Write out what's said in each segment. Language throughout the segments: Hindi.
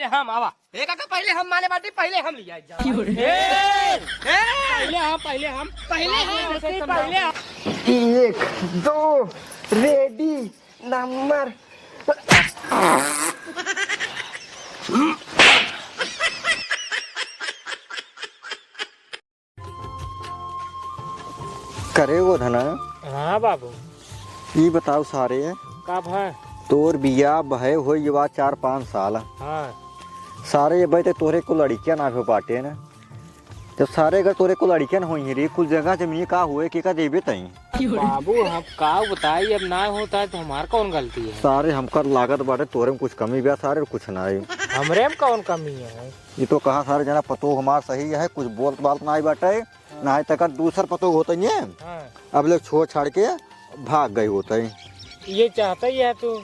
हम आवा काका पहले हम माने बाटी पहले हम लिया पहले हम 1 2 रेडी नंबर करे वो धना। हाँ बाबू ये बताओ सारे कब है तोर बिया बहे हो युवा 4-5 साल। हाँ सारे बहते तोरे को लड़कियां ना हो पाटे ना। जब सारे अगर तोरे को लड़कियां हो रही कुल जगह जमीन का हुए कि का देवे तई बाबू हम का बताई अब ना होता है तो हमार कौन गलती है। सारे हमकर लागत बाटे तोरे में कुछ कमी बया सारे कुछ ना है हमरे में कौन कमी है। ये तो कहा सारे जना पतो हमार सही है कुछ बोल बात ना बाटे ना है तक दूसर पतो होते है। हाँ। अब लोग छोड़ छाड़ के भाग गए होते ये चाहता ही है तू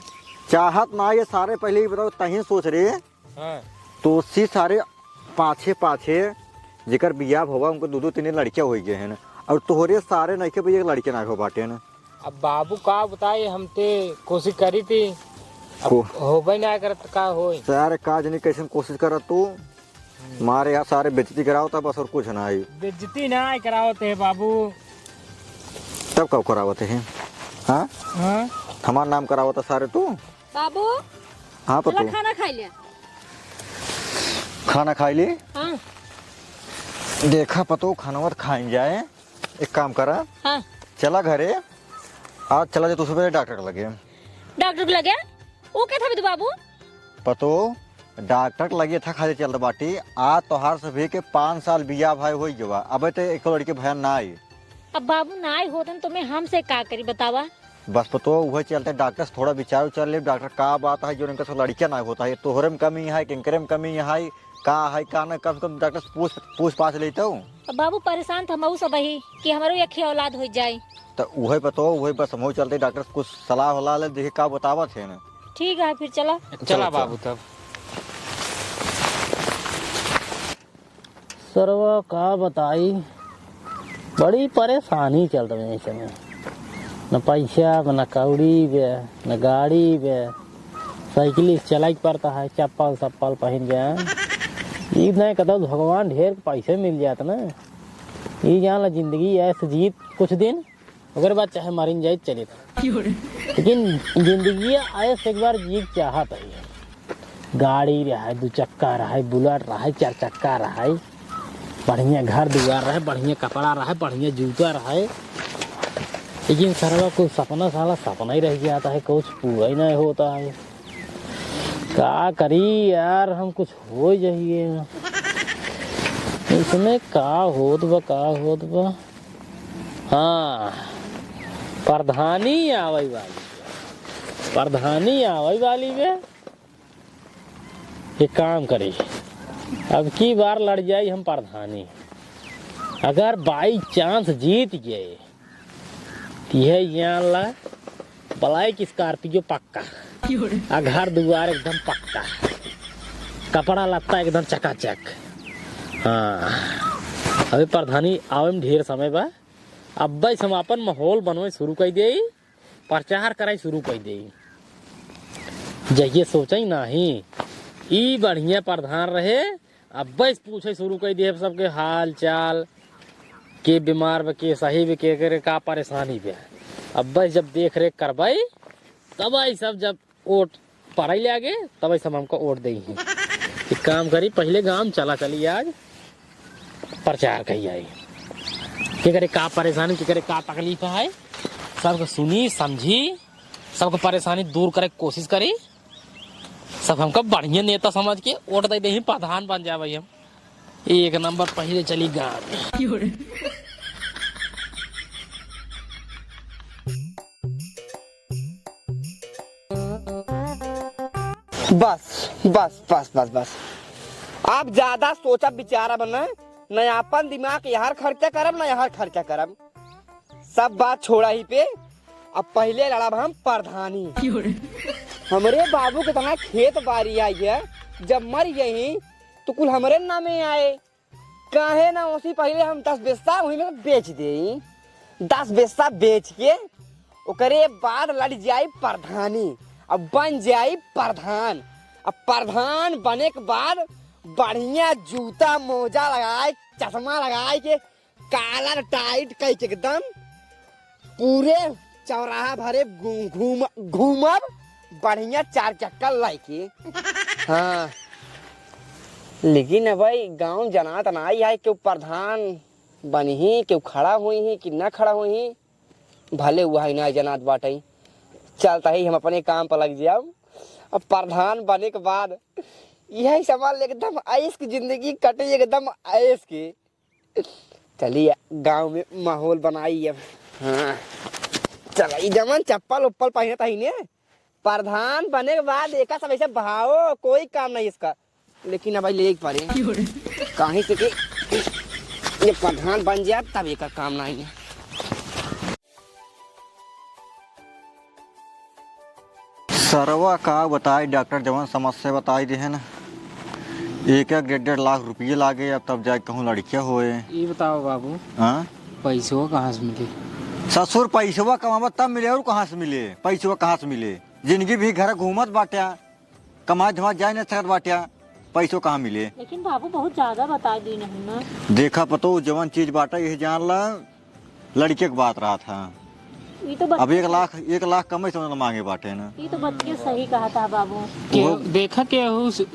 चाहत ना ये सारे पहले ही बताओ तही सोच रहे। हाँ। तो सी सारे पाछे जेकर बिया होगा उनको 2-3 लड़कियां हो गए हैं ना और तोहरे सारे नहीं के भैया लड़के ना हो बाटे ना। अब बाबू का बताए हम ते कोशिश करी थी हो भाई ना करत का हो सारे काज नहीं कैसे कोशिश कर तू मारे यहाँ सारे बेइज्जती कराओ था बस और कुछ ना है। बेइज्जती ना करावते बाबू तब कब करावते हैं। हाँ हाँ हमारा नाम करावता सारे तू बाबू हाँ चला पतो खाना खा लिया। खाना खाई ली हाँ देखा पतो खाना खाइन जाए एक काम करा हाँ चला घरे आज चला जाए तो सुबह डॉक्टर लगे डॉक्टर को लगे वो क्या था बाबू पतो डॉक्टर लगे था खाली चल बाटी आज तोहार सभी के 5 साल बिया भाई हो गवा अब तो एक लड़के भैन ना आई। अब बाबू ना आई होतन तो मैं हमसे का करी बतावा। बस पतो वही चलते डॉक्टर से थोड़ा विचार उचार ले डॉक्टर का बात है जो इनका लड़कियां ना होता है तोहरे में कमी है किंकरे में कमी है का ना कम से कम डॉक्टर से पूछ पाछ लेते हो। अब बाबू परेशान था मऊ सब ही कि हमारो एक ही औलाद हो जाए तो वही पतो वही बस हम चलते डॉक्टर से कुछ सलाह वलाह ले देखे का बतावत है ना। ठीक है फिर चला चला बाबू तब सरवा का बताई बड़ी परेशानी चल रही है समय न पैसा न कौड़ी बे न गाड़ी बे साइकिल चलाई पड़ता है चप्पल सप्पल पहन गया ये नहीं कहता भगवान ढेर पैसे मिल जाता ना ये जान ला जिंदगी ऐसे जीत कुछ दिन अगर बात चाहे मारिन जाए चले लेकिन जिंदगी ऐसे एक बार जीत चाहत है गाड़ी रहा 2 चक्का रहा बुलेट रहा 4 चक्का रहा बढ़िया घर दुआर रहे बढ़िया कपड़ा रहे बढ़िया जूता रहे लेकिन सरवा कोई सपना साला सपना ही रह जाता है कुछ पूरा ही नहीं होता है। का करी यार हम कुछ हो जाइए इसमें का होत बा हाँ प्रधानी आवई वाली बे एक काम करी अब की बार लड़ जाए हम प्रधानी अगर बाई चांस जीत गए यह जान ला बलाई की स्कॉर्पियो पक्का घर दुआर एकदम पक्का कपड़ा लत्ता एकदम चकाचक। हाँ अभी प्रधानी आवे में ढेर समय बा अब भाई हम अपन माहौल बनवाए शुरू कर दे प्रचार कराई शुरू कर दे जहिए सोचा ही नहीं ई बढ़िया प्रधान रहे अब बस पूछे शुरू कर दिए सबके हाल चाल के बीमार बे के सही बे के करे का परेशानी बे अब बस जब देख रेख करवाई तब आई सब जब वोट पढ़ाई ले आगे तब आई सब हमको वोट दी है। एक काम करी पहले गांव चला चली आज प्रचार कही आई के करे का परेशानी के करे का तकलीफ है सबको सुनी समझी सबको परेशानी दूर करे कोशिश करी सब हमको बढ़िया नेता समझ के वोट दे दे प्रधान बन जाए हम 1 नंबर पहले चली गाँव में। बस आप ज्यादा सोचा विचारा बना न अपन दिमाग यहाँ खर्चा करब न यहाँ खर्चा करब सब बात छोड़ा ही पे अब पहले लड़ा हम प्रधानी हमरे बाबू के तना खेत बारी आई है जब मर गई तो कुल हमरे नामे आए काहे ना उसी पहले हम 10 बिस्सा वही में बेच दे 10 बिस्सा बेच के ओकरे बाद लड़ जाई प्रधानी अब बन जाई प्रधान अब प्रधान बने के बाद बढ़िया जूता मोजा लगाए, चश्मा लगाए के, कालर टाइट कह के एकदम पूरे चौराहा भरे घूमब बढ़िया 4 चक्कर लाके। हाँ लेकिन भाई गांव जना तना है क्यों प्रधान बनी ही, क्यों खड़ा हुई ही कि न खड़ा हुई ही, भले हुआ ही ना जनात बाटे। चलता ही हम अपने काम पर लग जाओ। अब प्रधान बने के बाद यही सवाल एकदम ऐश की जिंदगी कटे, एकदम ऐश की। चलिए गांव में माहौल बनाई अब। हाँ चल जमन चप्पल उप्पल पहनता ही ने, प्रधान बने के बाद एक सब ऐसे भाओ, कोई काम नहीं इसका। लेकिन अब ले पड़े कहीं से कि ये प्रधान बन जाए तब एक काम नहीं है। सरवा का बताए डॉक्टर जवान समस्या बताई दी है ना, 1-1.5 लाख रुपये लागे, अब तब जाके कहूँ लड़कियां होए। ये बताओ बाबू, हाँ पैसों कहाँ से मिले? ससुर पैसवा कमावा तब मिले, और कहाँ से मिले पैसवा, कहाँ से मिले? जिंदगी भी घर घूमत बाट्या, कमा धमा जाए न सकत बाट्या, पैसों कहाँ मिले? लेकिन बाबू बहुत ज्यादा बता दी नहीं ना। देखा पतो जवान चीज बाटा यही जान ला, लड़के की बात रहा था। ये तो अब 1 लाख कम ही समझ मांगे बाटे ना। ये तो बच्चे सही कहा था बाबू। देखा के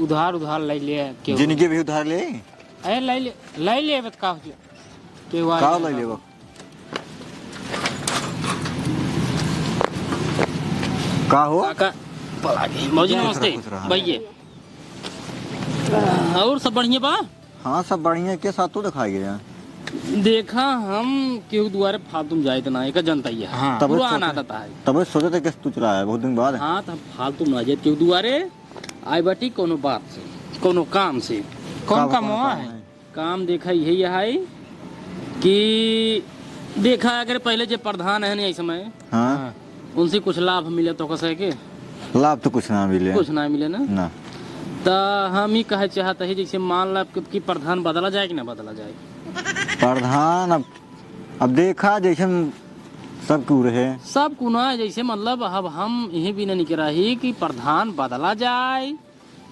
उधार ले लिया के जिंदगी भी उधार ले, अरे ले ले बत का के का ले लेबो? का हो काका मौजी नमस्ते भैया, और सब बढ़िया बा? हाँ सब बढ़िया, के साथ तो दिखाई गया। देखा हम क्यों दुआरे फालतू जाए तना एक जनता ही है। हाँ। पुराना आता है। तब सोचे थे किस तू चला है बहुत दिन बाद। हाँ तो फालतू ना जाए क्यों दुआरे आए बाटी कोनो बात से, कोनो काम से। कौन काम हुआ है? काम देखा यही है कि देखा अगर पहले जो प्रधान है नहीं समय, हाँ उनसे कुछ लाभ मिले तो कैसे के? लाभ तो कुछ ना मिले, कुछ ना मिले ना। तो हम ही कहे चाहते हैं जैसे मान ला कि प्रधान बदला जाए कि ना बदला जाए। प्रधान अब देखा जैसे सब क्यों रहे, सब कुना जैसे मतलब अब हम यही भी नहीं कह रही कि प्रधान बदला जाए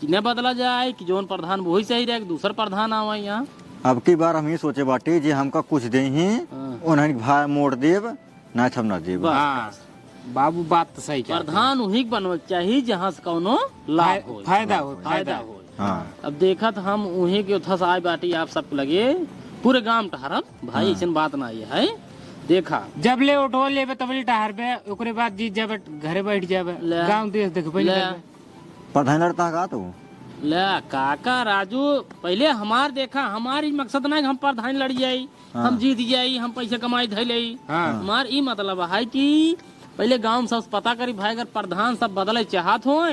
कि न बदला जाए, कि जोन प्रधान वही सही रहे, दूसरा प्रधान आवा यहाँ। अब की बार हम ये सोचे बाटे जे हमका कुछ दे ही उन्हें भाई मोड़ देव ना छम ना देव। हाँ बाबू बात तो सही कह। प्रधान वही बनवा चाहिए जहाँ से कौनो लाभ हो, फायदा हो। हाँ अब देखा तो हम उन्हीं के उठा से आए बाटी आप सबको लगे पूरे गांव टहरब भाई, ऐसा बात ना ये है। देखा जब ले उठो ले तब ले टहर पे, ओकरे बाद जी जब घरे बैठ जाबे गांव देश देख पहले प्रधान लड़ता का तो ले काका राजू पहले हमार देखा, हमारी मकसद ना हम प्रधान लड़ जाये, हम जीत जाये, हम पैसे कमाई धैले। हमार ई मतलब है कि पहले गांव में सब पता करी भाई अगर प्रधान सब बदले चाहत हो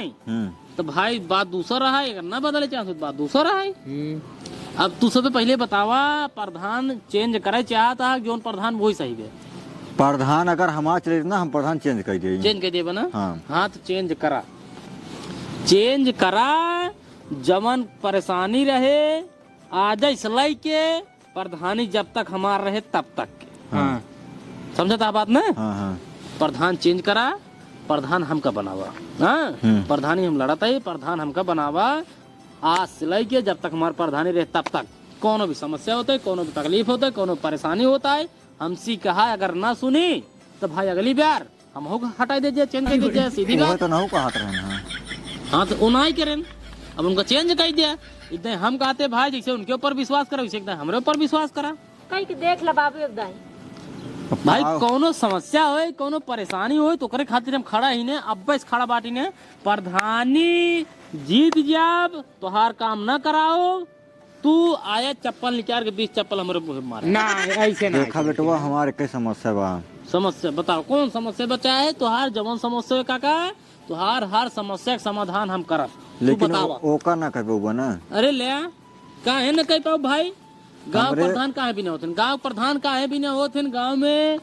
तो भाई बात दूसरा है, अगर न बदले चाहत हो तो बात दूसरा है। अब तू सब पहले बतावा प्रधान चेंज करे चाहता है, जोन प्रधान वही सही है। प्रधान अगर हमारा चले ना हम प्रधान चेंज कर दे, चेंज कर देबा ना। हाँ तो चेंज करा जमन परेशानी रहे आज इसलाई के प्रधानी जब तक हमार रहे तब तक के। हाँ समझा था बात ना। हाँ प्रधान चेंज करा, प्रधान हमका बनावा। हाँ प्रधानी हम लड़ता है, प्रधान हमका बनावा आज से लेके जब तक हमारे प्रधानी रहे तब तक। कोनो भी समस्या होता है, कोनो भी तकलीफ होता है, कोनो परेशानी होता है, हमसे कहा अगर ना सुनी तो भाई अगली बार हम हो हटा दीजिए, चेंज कर दीजिए, सीधी बात। तो ना हो कहा रहना। हाँ तो उन्हें करें, अब उनका चेंज कर दिया। इतने हम कहते भाई जैसे उनके ऊपर विश्वास करो वैसे हमारे ऊपर विश्वास करा। कहीं के देख ला बाबू एक दाई भाई कोनो समस्या हो, कोनो परेशानी हो तो करे खातिर हम खड़ा ही ने, अब बस खड़ा बाटी ने। प्रधानी जीत जाब तोहार काम न कराओ, तू आया चप्पल निकाल के 20 चप्पल हमारे मुंह में मारे ना, ऐसे ना। देखा बेटवा हमारे कई समस्या बा। समस्या बताओ कौन समस्या बचा है तुहार? जवन समस्या है काका तुहार हर समस्या का समाधान हम करब। लेकिन ओका ना कर पाऊगा ना। अरे ले काहे न कह पाओ भाई? गांव प्रधान काहे भी न होते, गांव प्रधान काहे भी न होते। गांव में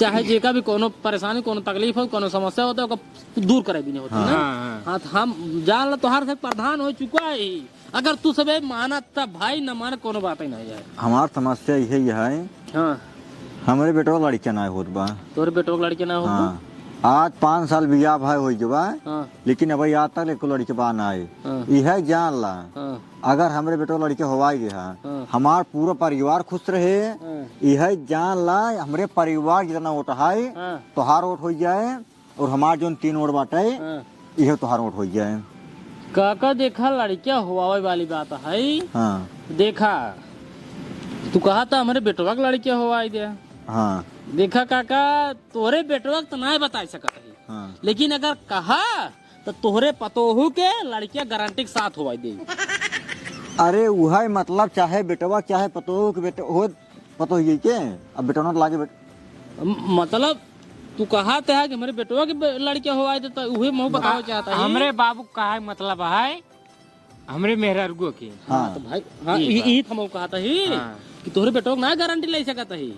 चाहे जेका भी कोनो परेशानी कोनो तकलीफ हो कोनो समस्या होता है दूर करे भी नहीं होते ना। हाँ तो हम जान ला तोहार से प्रधान हो चुका है। अगर तू सब माना तब भाई न माने कोनो बात ही नहीं है। हमार समस्या यही है, हाँ हमारे बेटवा लड़कियां ना होत बा। तोरे बेटो लड़के ना हो। हाँ आज 5 साल बिया भाई हो जबा, हाँ लेकिन अब आज तक एक लड़के बा ना आए। हाँ यह जान ला हाँ अगर हमरे बेटो लड़के होवाई गया हाँ। हमार पूरा परिवार खुश रहे। हाँ। यह जान ला हमरे परिवार जितना वोट है हाँ। तोहार वोट हो जाए और हमार जो 3 वोट बाटे हाँ। यह तोहार वोट हो जाए। काका देखा लड़किया हुआवे वाली बात है। हाँ देखा तू कहा था हमारे बेटवा के लड़किया हुआ दे। हाँ देखा काका तोरे बेटवा तो नहीं बता सकत है, हाँ लेकिन अगर कहा तो तोहरे पतोहू के लड़किया गारंटी के साथ हुआ दे। अरे वह मतलब चाहे बेटवा चाहे पतो के बेटे हो पतो ही के अब बेटा ना लागे मतलब तू कहा था कि हमारे बेटवा के लड़किया हुआ दे तो वही मुँह बताओ चाहता है। हमरे बाबू का है मतलब है हमरे मेहरारुओ के। हाँ तो भाई हाँ यही हम कहा था ही हाँ। कि तोहरे बेटवा ना गारंटी ले सकता है,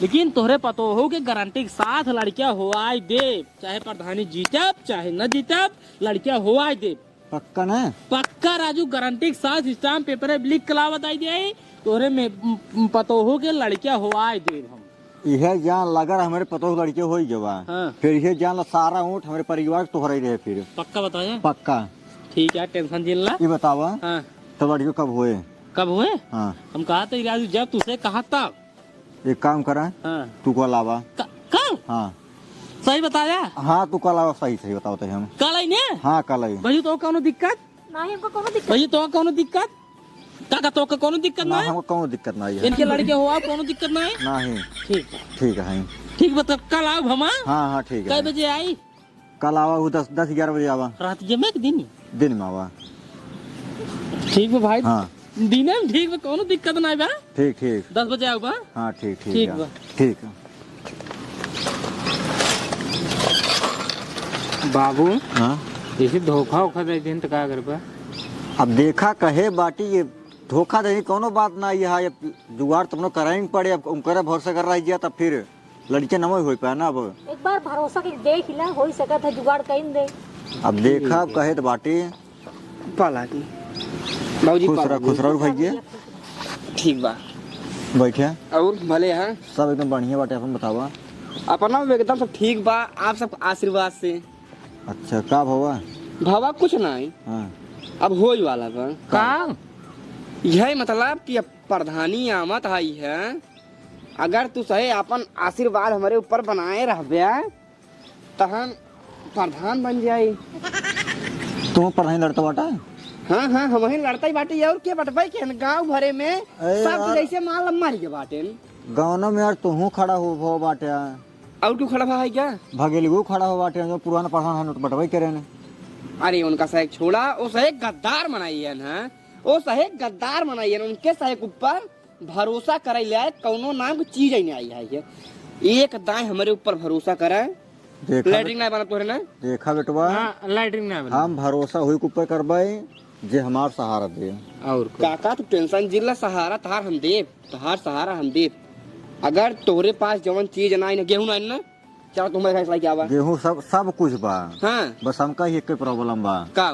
लेकिन तोहरे पतोहू के गारंटी के साथ लड़किया हुआ दे। चाहे प्रधानी जीतब चाहे न जीतब लड़किया हुआ दे। पक्का ना पक्का राजू गारंटी के साथ स्टाम्प पेपर लिख के ला बताई दे तोहरे में पतोहू के लड़किया हुआ दे हम। यह जान लगा हमारे पतो के लड़के हो जबा। हाँ। फिर यह जान ला सारा ऊँट हमारे परिवार तोहरा ही रहे फिर पक्का बताया। पक्का। ठीक है टेंशन झेल ला। ये बतावा हाँ तो लड़के कब हुए? कब हुए? हाँ हम कहा था राजू जब तुझसे कहा तब। एक काम करा हाँ तू को अलावा। कल हाँ सही बताया। हाँ तू को अलावा सही सही बताओ हम। कल आई ने हाँ कल आई भाई तो कोनो दिक्कत नहीं हमको कोनो दिक्कत भाई तो कोनो दिक्कत काका तो कोनो दिक्कत ना नहीं हमको कोनो दिक्कत नहीं है। इनके लड़के हुआ कोनो दिक्कत नहीं। नहीं ठीक ठीक है। ठीक बता कल आओ भमा। हाँ हाँ ठीक कै है। बजे आई? कल आवा वो 10-11 बजे आवा। रात जमे के दिन दिन में आवा। ठीक है भाई। हाँ दिने में ठीक बा कोनो दिक्कत नहीं बा। ठीक ठीक 10 बजे आओ बा। हाँ ठीक ठीक ठीक है। बा। ठीक है। बाबू हाँ जैसे धोखा उखा दे दिन तो का करबा? अब देखा कहे बाटी ये धोखा दे कोनो बात ना है। ये जुगाड़ तुमने कराएंगे पड़े। अब उनका भरोसा कर रही है तब फिर लड़के नमो हो पाए ना। अब एक बार भरोसा के देख ला हो सकत है जुगाड़ कइन दे। अब देखा अब कहे तो बाटी पाला दी बाबूजी खुश रहो भैया। ठीक बा बैठे और भले हैं सब एकदम बढ़िया बाटे। अपन बतावा। अपना भी एकदम सब ठीक बा आप सब आशीर्वाद से। अच्छा का भवा? भावा कुछ नहीं हाँ अब हो ही वाला बा। का यही मतलब कि अब प्रधानी आमत आई है। अगर तू सही अपन आशीर्वाद हमारे ऊपर बनाए रहबे तो हम प्रधान बन जाये। तुम पढ़ाई लड़ता बाटा? हाँ हाँ हम ही लड़ता ही बाटे और क्या बटवाई के गाँव भरे में अरे सब यार। जैसे माल मारी के बाटे। गाँव में यार तू खड़ा हो बाटे और तू खड़ा भाई क्या? भगेली वो खड़ा हो बाटे जो पुराना प्रधान बटवाई करे ने। अरे उनका सहेक छोड़ा वो सहेक गद्दार मनाई है ना। वो सहेक गद्दार मनाई है उनके सहेक ऊपर भरोसा करे ले कौनो नाम की चीज ही नहीं आई है। एक दाएं हमारे ऊपर भरोसा करे लैट्रिन नहीं बना तोरे ना। देखा बेटवा हाँ लाइटिंग ना बना। हम भरोसा हुई ऊपर करबाई जे हमार सहारा दे। और काका तू टेंशन जिला सहारा तहार हम देव तहार सहारा हम देव। अगर तोरे पास जवन चीज ना गेहूं ना ना चलो तुम्हारे घर क्या बा? गेहूँ सब कुछ बा। हाँ बस हमका ही एक प्रॉब्लम बा। का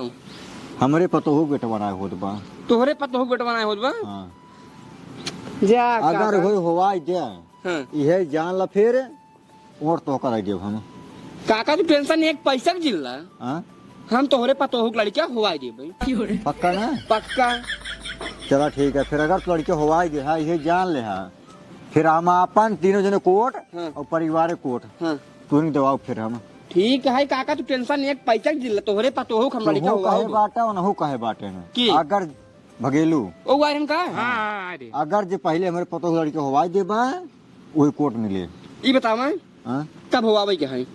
हमरे पतोहू बेटा बनाए होत बा। तोहरे पत हो बेटा बनाए होत बा। हाँ जा अगर काका। होई होवाई दे हाँ यह जान ला फिर और तो कर देव हम। काका तू टेंशन एक पैसा के जिल्ला हाँ हम तोहरे पत हो लड़किया हुआ दे भाई। पक्का ना? पक्का। चला ठीक है। फिर अगर तो लड़के होवाई दे है यह जान ले है फिर हम अपन तीनों जने कोट हाँ। और परिवार कोट हाँ तू नहीं दवाओ फिर हम। ठीक है काका तू टेंशन एक पैसा के जिल्ला तोहरे पत हो हम लड़किया तुहू कहे हुआ बाटे और नहू कहे बाटे में। की? अगर भगेलू ओ वायरन का हाँ अरे अगर जो पहले हमारे पतोहू लड़के होवाई दे बा वही कोट मिले। ये बतावा हाँ? कब हुआ भाई क्या है?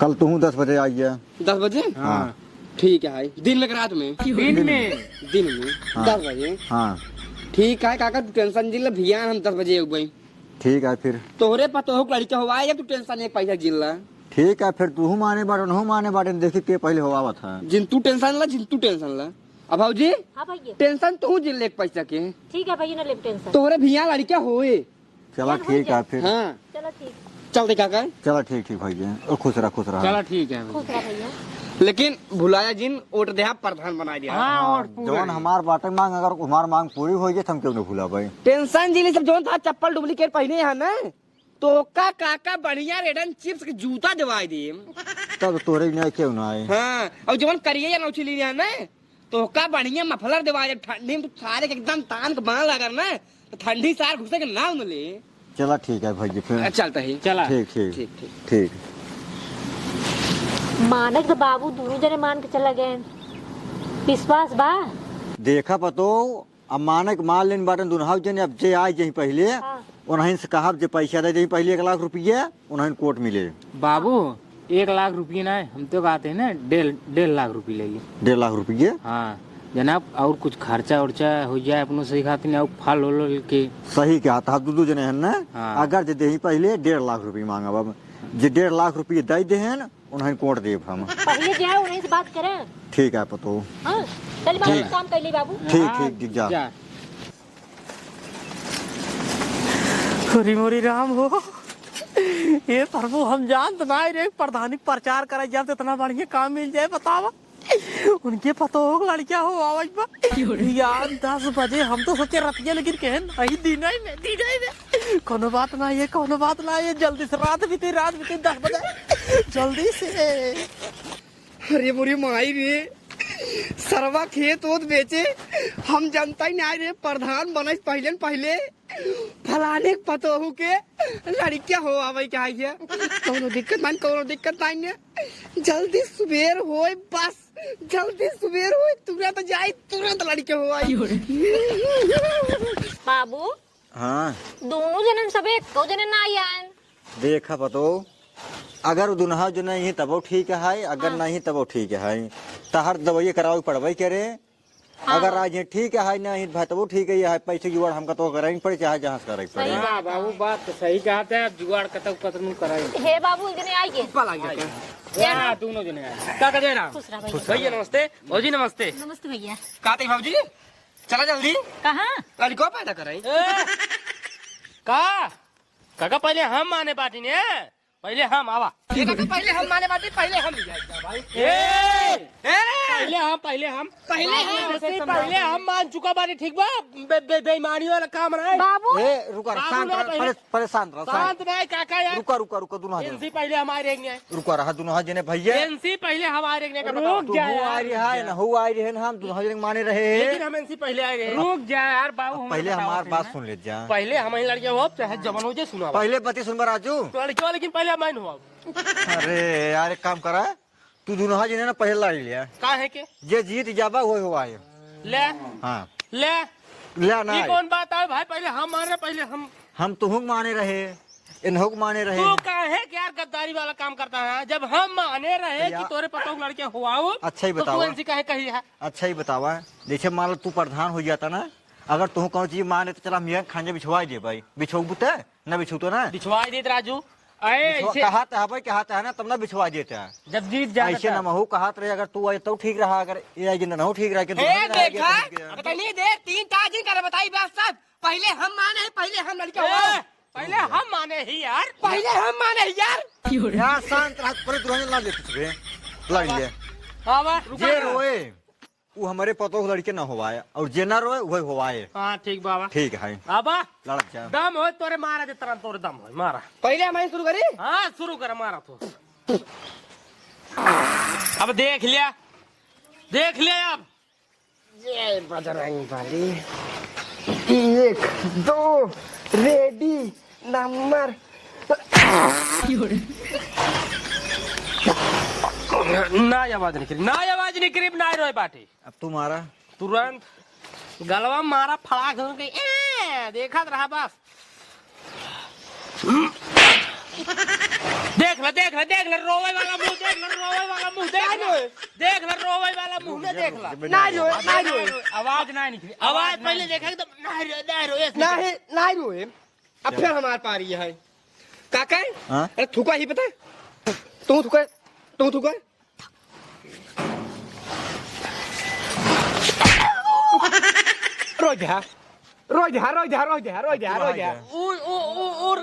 कल तू 10 बजे आइए। 10 बजे? हाँ ठीक है दिन में कि रात में? दिन में दिन में हाँ। 10 बजे। हाँ ठीक है काका तू टेंशन जिल्ला भैया हम 10 बजे भाई। ठीक है फिर। तोहरे पत हो लड़किया हुआ या तू टेंशन एक पैसा जिल्ला ठीक है फिर तू माने बाटे नहू माने बाटे देखी के पहले होवा था। जिन तू टेंशन ला। अब भाजी हाँ भैया टेंशन तू जिल एक पैसा के ठीक है भैया ना ले टेंशन। तोहरे भैया लड़किया होए। चला ठीक है फिर। हाँ चलो ठीक चल दे काका। चला ठीक ठीक भैया और खुश रहा। चला ठीक है। खुश रह भैया। लेकिन भुलाया जिन वोट दे प्रधान बना दिया। हाँ और पूरा जवन हमार बाटे मांग अगर हमार मांग पूरी हो जाए तो हम क्यों नहीं भूला भाई। टेंशन जिली सब जौन था चप्पल डुप्लीकेट पहने है ना तो का काका बढ़िया रेडन चिप्स के जूता दिवाई दी। तब तोरे नहीं क्यों ना आए। हाँ और जवन करिए या नौची ली ना तो का बढ़िया मफलर दिवाई ठंडी में तो सारे के एकदम तान के बांध लगा ना तो ठंडी सार घुसे के ना ले। चला ठीक है भाई फिर चलता ही चला ठीक ठीक ठीक ठीक ठीक। मानक तो बाबू दोनों जने मान के चला गए। विश्वास बा। देखा पतो अब मानक मान लेन बाटन दुनहाउ जने अब जे आए जही पहले हाँ। उन्हें से कहा जे पैसा दे जही पहले 1 लाख रुपया उन्हें कोर्ट मिले। बाबू 1 लाख रुपये ना हम तो कहते हैं ना 1.5 लाख रुपये ले लिए। 1.5 लाख रुपये। हाँ जनाब और कुछ खर्चा उर्चा हो जाए अपनों से खाते और फल उल के। सही कहा था दू जने हैं ना। हाँ। अगर जे दे पहले 1.5 लाख रुपये मांगा बाबा जे 1.5 लाख रुपये दे दे हैं उन्हें कोर्ट देव हम। पहले जाओ उन्हीं से बात करें। ठीक है पतो। हाँ चल बाबू काम कर ली बाबू। ठीक ठीक जा। हरी मोरी राम हो ये प्रभु हम जानते ना रे प्रधानी प्रचार करे जाए तो इतना बढ़िया काम मिल जाए बतावा उनके पता हो लड़कियां हो आवाज यार 10 बजे हम तो सोचे रतिया लेकिन कहन नहीं दिन में कोनो बात ना ये कोनो बात ना ये जल्दी से रात बीती 10 बजे जल्दी से। अरे बुरी माई रे सरवा खेत ओत बेचे हम जनता ही नहीं रे प्रधान बने पहले फलाने पतोहू के लड़कियां हो आवे क्या है कोनो दिक्कत नहीं जल्दी सुबेर होए बस जल्दी सुबेर होए तुरंत जाए तुरंत लड़के हो आई। बाबू हाँ दोनों जने सब एक दो जने ना आए। देखा पतो अगर दुनहा जो नहीं तब ठीक है अगर नहीं तब ठीक है तहर दवाई करावे पड़वे के रे। अगर आज ये ठीक है नहीं भाई तब ठीक है पैसे जुगाड़ हमका तो कराई पड़े चाहे जहाँ से कराई पड़े। हाँ बाबू बात तो सही कहते हैं जुगाड़ कतम कराएंगे। हे बाबू इतने आइए। हाँ दोनों जने आए। क्या कर रहा खुश रहा भैया नमस्ते भौजी नमस्ते। नमस्ते भैया। कहते भाजी चला जल्दी कहाँ लड़को पैदा कराई काका पहले हम माने पार्टी ने पहले हम आवा पहले हम माने बाटी पहले हम भाई पहले हम मान चुका बानी ठीक बा बेईमानी वाला काम रहा बाबू रुका परेशान रहो शांत नहीं काका यार रुका दुनहा एनसी पहले हमारे रेंगे रुका रहा दुनहा जने भैया एनसी पहले हमारे रेंगे का रुक जा आ रही है ना हो आ रही है हम दुनहा जने माने रहे लेकिन हम एनसी पहले आए रहे रुक जा यार बाबू पहले हमारी बात सुन ले जा। पहले हम ही लड़के हो चाहे जवान हो जाए सुना पहले बती सुन राजू लड़के हो लेकिन पहले हमारे हुआ अरे यार एक काम करा तू दुनहा जने ना पहले लड़ लिया का है के जे जीत जाबा वो हुआ है। ले हाँ ले ले ना ये कौन बात है भाई पहले हम माने पहले हम तुहू माने रहे इन्हों माने रहे। तू काहे क्या गद्दारी वाला काम करता है जब हम माने रहे कि तोरे पतों लड़के हुआ हो अच्छा ही तो बताओ तू एनसी काहे कही है। अच्छा ही बतावा जैसे मान लो तू प्रधान हो जाता ना अगर तुम कौन चीज माने तो चला मियाँ खाने बिछवा दे भाई बिछो बुते ना बिछू तो ना बिछवाई देत राजू कहता है भाई कहता है ना तब ना बिछवा देते हैं जब जीत जा ऐसे ना महू कहत रहे अगर तू आए तो ठीक रहा अगर ये जिंदा ना हो ठीक रहा देखा नहीं दे 3 ताजी कर बताई बात सब पहले हम माने पहले हम लड़के हो पहले हम माने ही यार पहले हम माने यार यार शांत रह पूरे दुनिया ना लेते तुझे लड़िए हाँ जे रोए वो हमारे पतो लड़के ना होवाए और जे ना रोए वही होवाए। हाँ ठीक बाबा ठीक है आबा लड़क जा दम हो तोरे मारा दे तरह तोरे दम हो मारा पहले हम शुरू करी हाँ शुरू कर मारा तो अब देख लिया अब ये बजरंग वाली 1 2 रेडी नंबर ना आवाज नहीं करी ना रोए पार्टी अब तू मारा तुरंत गलवा मारा फड़ा के देखा रहा बस देख ले रोवे वाला मुंह देख ले ना रोए आवाज नहीं निकली आवाज पहले देखा एकदम नहीं रोए अब फिर हमारे पारी है काका अरे थूका ही पता है तू थूका रोज जा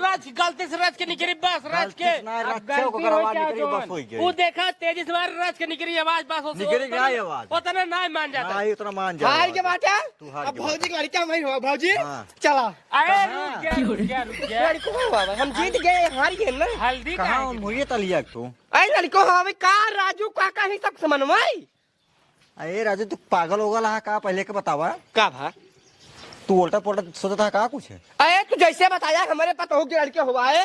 राज गलती से राज के निकली बस राज के कितना रक्षा को करवा निकली बस होई वो गई देखा तेजी से मार राज के निकली आवाज बस हो निकली क्या आवाज उतना नहीं मान जाता नहीं उतना मान जा हार के बाटा तू हार अब के भौजी की लड़का मैं हुआ भौजी हाँ। चला अरे रुक जा लड़को हुआ हम जीत गए हार गए ना हल्दी कहां मुझे तलिया तू अरे लड़को हवे का राजू काका ही सब समन्वय अरे राजू तू पागल हो गया का पहले के बतावा का भा तू उल्टा पुल्टा सोचता है का कुछ है अरे तू जैसे बताया हमारे पता हो कि लड़के हुआ है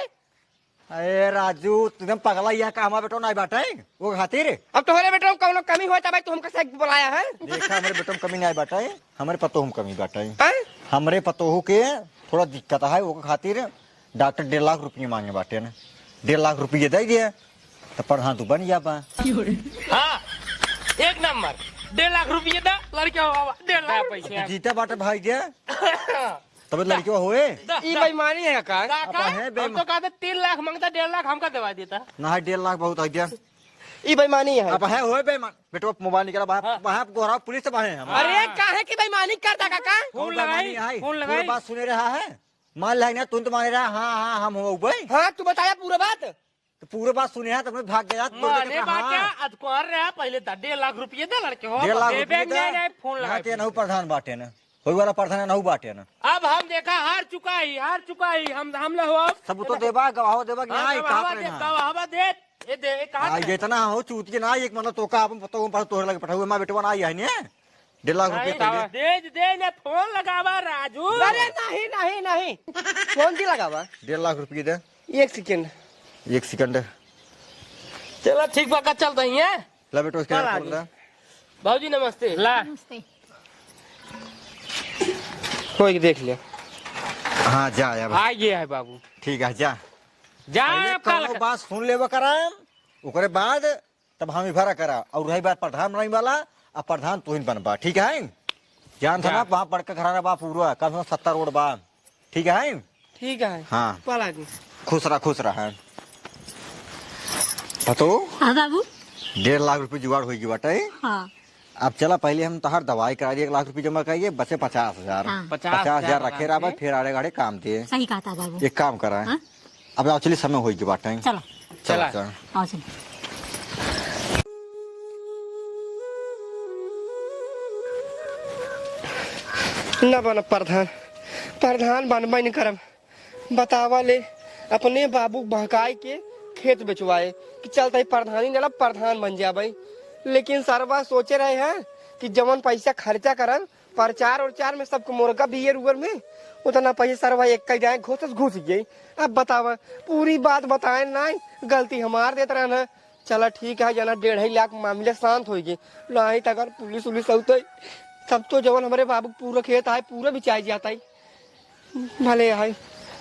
अरे राजू तू एकदम पगला यहाँ का हमारा बेटो नहीं बाटा है वो खातिर अब तुम्हारे बेटे में कौन कमी हुआ था भाई तुम कैसे बुलाया है देखा हमारे बेटो में कमी नहीं बाटा है हमारे पतोह में कमी बाटा है हैं? हमारे पतोह के थोड़ा दिक्कत है वो खातिर डॉक्टर 1.5 लाख रुपये मांगे बाटे ना 1.5 लाख रुपये दे दिया तो प्रधान तू बन जा बा हाँ एक नंबर 1.5 लाख रुपये दा लड़के हो 1.5 लाख पैसे जीता बाटे भाई दिया तब लड़के हुए ई बेईमानी है का काका है हम तो कहते 3 लाख मांगता 1.5 लाख हमका दवा देता ना 1.5 लाख बहुत आ गया ई बेईमानी है अब है होए बेईमान बेटो मोबाइल निकला वहां गोरा पुलिस से बाहे हम अरे काहे की बेईमानी करता काका फोन लगाई फोन लगाई बात सुने रहा है मान ले ना तुम तो मान रहा हाँ हाँ हम हो भाई हाँ तू बताया पूरा बात तो पूरे बात सुने है तुमने भाग गया माने बाटे आज कर रहा पहले 1.5 लाख रुपये दे लड़के हो 1.5 लाख दे रुपये बैंक नहीं फोन लगा नहु प्रधान बाटे ना होई वाला प्रधान नहु बाटे ना अब हम देखा हार चुका ही हम लोग हो सब तो देबा गवाह देबा कि नहीं का करना हवा दे ये दे कहां आ जितना हो चूत के ना एक मन तो का अपन पतो पर तोहर लगे पठावे मां बेटवा ना आई है ने 1.5 लाख रुपये दे ने फोन लगावा राजू अरे नहीं नहीं नहीं कौन सी लगावा 1.5 लाख रुपये दे 1 सेकंड 1 सेकंड चलो ठीक बात चल रही है ला बेटो इसके फोन ला भाजी नमस्ते ला कोई देख ले हां जा अब आ गया है बाबू ठीक है जा जा कल बात सुन लेबा करा ओकरे बाद तब हम भरा करा और रही बात प्रधान बनाई वाला अब प्रधान तू ही बनबा ठीक है जान था ना वहां बड़का घराना बा पूरा कम से कम 70 रोड बा ठीक है ठीक है हाँ पाला जी खुश रहा पतो हाँ बाबू 1.5 लाख रुपए जुगाड़ होगी बाटे हाँ अब चला पहले हम तहार दवाई करा दिए 1 लाख रुपए जमा कराइए बचे 50,000 हाँ। 50,000 रखे रहा फिर आड़े गाड़े काम दिए सही कहा था बाबू एक काम करा हाँ? अब एक्चुअली समय होगी बाटे चलो चला आओ चलो न बन प्रधान बनबा नहीं करम बतावा ले अपने बाबू बहकाई के खेत बेचवाए कि चलता ही प्रधानी न प्रधान बन जा भाई लेकिन सरवा सोचे रहे हैं कि जवन पैसा खर्चा करन प्रचार और चार में सबको मुर्गा बियर उगर में उतना पैसा सरवा एक का जाए घुस गई अब बतावा पूरी बात बताए नहीं गलती हमार देते रहना चला ठीक है जना 1.5 लाख मामले शांत होगी नहीं तो अगर पुलिस उलिस होते तब तो जवन हमारे बाबू पूरा खेत आए पूरा बिचाई जाता है भले है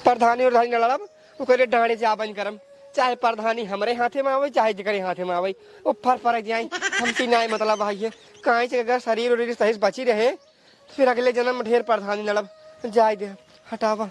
प्रधानी और धानी लड़ब ओकरे डांडे जा बन करम चाहे प्रधानी हमारे हाथे में आवे चाहे जगरे हाथे में आवे वो फर्क जाए हमसे नहीं मतलब भाई है कहीं से अगर शरीर और सही बची रहे तो फिर अगले जन्म में ढेर प्रधानी लड़ब जाए दे हटावा